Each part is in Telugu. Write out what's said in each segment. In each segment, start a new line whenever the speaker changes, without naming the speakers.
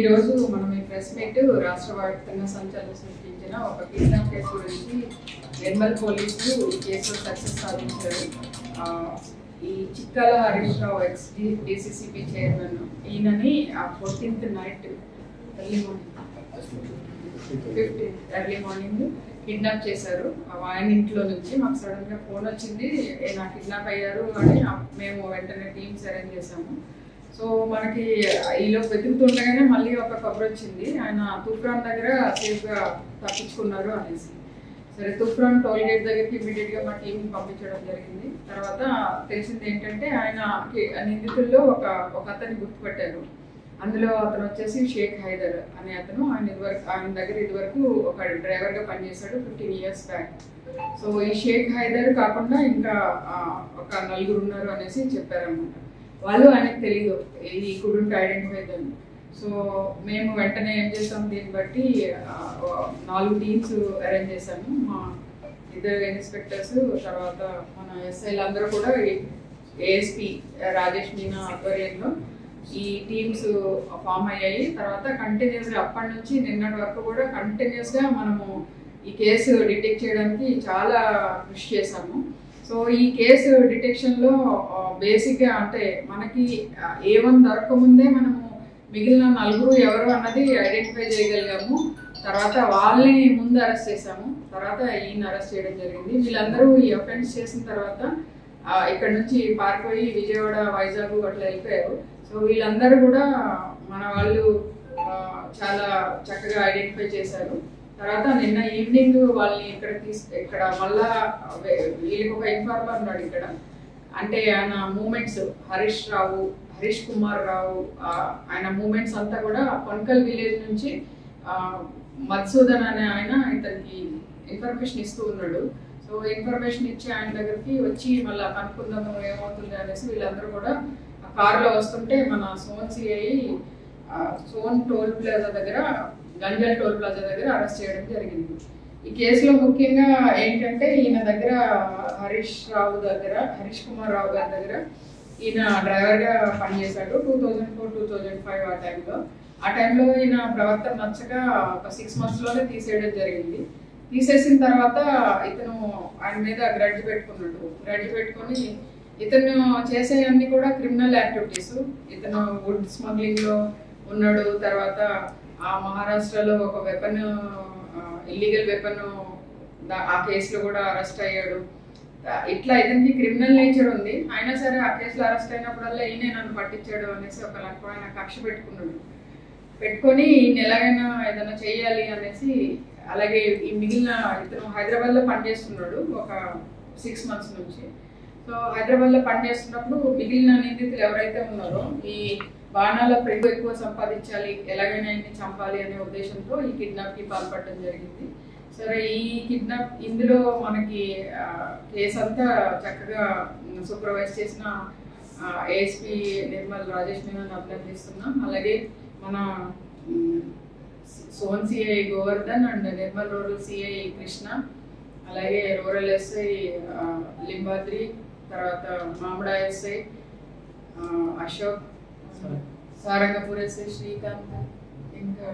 ఈరోజు మనం ఈ ప్రెస్ మీట్ రాష్ట్ర వ్యాప్తంగా సంచలనం సృష్టించిన ఒక కిడ్నాప్ కేసు గురించి నిర్మల్ పోలీసులు ఈ కేసులో సక్సెస్ సాధించారు. ఈ Chikkala Harish Rao X DCCB chairman ఈయనని 14th night early morning kidnap చేశారు. ఆయన ఇంట్లో నుంచి మాకు సడన్ గా ఫోన్ వచ్చింది, నా కిడ్నాప్ అయ్యారు అని. మేము వెంటనే టీమ్స్ అరేంజ్ చేసాము. సో మనకి ఈలో వెతుకుతుండగానే మళ్ళీ ఒక కబర్ వచ్చింది, ఆయన తూఫ్రాన్ దగ్గర సేఫ్గా తప్పించుకున్నారు అనేసి. సరే, తూఫ్రాన్ టోల్ గేట్ దగ్గరికి ఇమీడియట్గా మా టీంని పంపించడం జరిగింది. తర్వాత తెలిసింది ఏంటంటే ఆయన నిందితుల్లో ఒక అతన్ని గుర్తుపెట్టారు. అందులో అతను వచ్చేసి షేక్ హైదర్ అనే అతను. ఆయన దగ్గర ఇదివరకు ఒక డ్రైవర్గా పనిచేశాడు 15 years బ్యాక్. సో ఈ షేక్ హైదర్ కాకుండా ఇంకా ఒక 4 ఉన్నారు అనేసి చెప్పారనమాట. వాళ్ళు ఆయనకు తెలియదు, ఈ కుడెంట్ ఐడెంటిఫై దెమ్. సో మేము వెంటనే ఏం చేసాం, దీన్ని బట్టి 4 టీమ్స్ అరేంజ్ చేసాము. మా 2 ఇన్స్పెక్టర్స్, తర్వాత మన ఎస్ఐలు అందరూ కూడా ఏఎస్పీ రాజేష్ మీనా ఆధ్వర్యంలో ఈ టీమ్స్ ఫామ్ అయ్యాయి. తర్వాత కంటిన్యూస్గా అప్పటి నుంచి నిన్నటి వరకు కూడా కంటిన్యూస్గా మనము ఈ కేసు డిటెక్ట్ చేయడానికి చాలా కృషి చేశాము. సో ఈ కేసు డిటెక్షన్లో బేసిక్గా అంటే మనకి A1 దొరకముందే మనము మిగిలిన 4 ఎవరు అన్నది ఐడెంటిఫై చేయగలిగాము. తర్వాత వాళ్ళని ముందు అరెస్ట్ చేసాము, తర్వాత ఈయన అరెస్ట్ చేయడం జరిగింది. వీళ్ళందరూ ఈ అఫెన్స్ చేసిన తర్వాత ఇక్కడ నుంచి పారిపోయి విజయవాడ, వైజాగ్ అట్లా వెళ్ళిపోయారు. సో వీళ్ళందరూ కూడా మన వాళ్ళు చాలా చక్కగా ఐడెంటిఫై చేశారు. తర్వాత నిన్న ఈవినింగ్ వాళ్ళని ఇక్కడ మళ్ళా వీళ్ళకి ఒక ఇన్ఫార్మర్ ఉన్నాడు ఇక్కడ. అంటే ఆయన మూమెంట్స్ హరీష్ కుమార్ రావు ఆయన మూమెంట్స్ అంతా కూడా కొన్కల్ విలేజ్ నుంచి మధుసూదన్ అనే ఆయన ఇతనికి ఇన్ఫర్మేషన్ ఇస్తూ ఉన్నాడు. సో ఇన్ఫర్మేషన్ ఇచ్చి ఆయన దగ్గరికి వచ్చి మళ్ళీ కనుక్కుందాము ఏమవుతుంది అనేసి వీళ్ళందరూ కూడా కారులో వస్తుంటే మన సోన్ సిఐ సోన్ టోల్ ప్లాజా దగ్గర, గంజల్ టోల్ ప్లాజా దగ్గర అరెస్ట్ చేయడం జరిగింది. ఈ కేసులో ముఖ్యంగా ఏంటంటే ఈయన దగ్గర హరీష్ కుమార్ రావు గారి దగ్గర ఈయన డ్రైవర్గా పనిచేశాడు 2004-2005 ఆ టైంలో ఈయన ప్రవర్తన నచ్చక ఒక 6 monthsలోనే తీసేయడం జరిగింది. తీసేసిన తర్వాత ఇతను ఆయన మీద గ్రడ్జ్ పెట్టుకొని ఇతను చేసే అన్ని కూడా క్రిమినల్ యాక్టివిటీస్. ఇతను వుడ్ స్మగ్లింగ్లో ఉన్నాడు. తర్వాత మహారాష్ట్రలో ఒక వెపన్, ఇల్లీగల్ వెపన్, ఆ కేసులో కూడా అరెస్ట్ అయ్యాడు. ఇట్లా ఇతనికి క్రిమినల్ నేచర్ ఉంది. అయినా సరే ఆ కేసులో అరెస్ట్ అయినప్పుడల్లా ఈయనే నన్ను పట్టించాడు అనేసి ఒక రకమైన కక్ష పెట్టుకొని ఈయన ఎలాగైనా ఏదైనా చేయాలి అనేసి. అలాగే ఈ మిగిలిన ఇతను హైదరాబాద్లో పనిచేస్తున్నాడు ఒక 6 months నుంచి. సో హైదరాబాద్లో పనిచేస్తున్నప్పుడు మిగిలిన నిందితులు ఎవరైతే ఉన్నారో ఈ బాణాల ప్రేమ ఎక్కువ సంపాదించాలి, ఎలాగైనా ఆయన్ని చంపాలి అనే ఉద్దేశంతో ఈ కిడ్నాప్కి పాల్పడడం జరిగింది. సరే, ఈ కిడ్నాప్ ఇందులో మనకి కేసు అంతా చక్కగా సూపర్వైజ్ చేసిన ఏఎస్పీ నిర్మల్ రాజేష్ మీనాని అభినందిస్తున్నాం. అలాగే మన Soan CI Govardhan and Nirmal rural CI Krishna, అలాగే రూరల్ ఎస్ఐ లింబాద్రి, తర్వాత మామిడా ఎస్ఐ అశోక్, సారంగపూర్ ఎస్ఐ శ్రీకాంత్, ఇంకా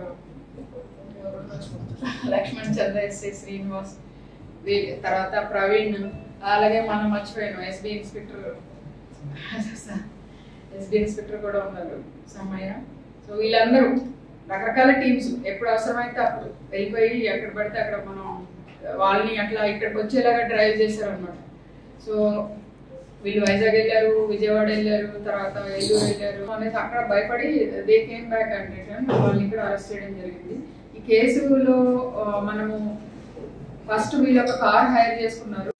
లక్ష్మణ్ చంద్ర ఎస్ఐ శ్రీనివాస్, తర్వాత ప్రవీణ్, అలాగే మనం మర్చిపోయాను ఎస్బీ ఇన్స్పెక్టర్ కూడా ఉన్నారు సమ్మయ్య. సో వీళ్ళందరూ రకరకాల టీమ్స్ ఎప్పుడు అవసరమైతే అప్పుడు వెళ్ళిపోయి ఎక్కడ పడితే అక్కడ మనం వాళ్ళని అట్లా ఇక్కడికి వచ్చేలాగా డ్రైవ్ చేశారనమాట. సో వీళ్ళు వైజాగ్ వెళ్ళారు, విజయవాడ వెళ్ళారు, తర్వాత ఏలూరు వెళ్ళారు అనేసి అక్కడ భయపడి they came back and return వాళ్ళని ఇక్కడ అరెస్ట్ చేయడం జరిగింది. ఈ కేసులో మనము ఫస్ట్ వీళ్ళు ఒక కార్ హైర్ చేసుకున్నారు.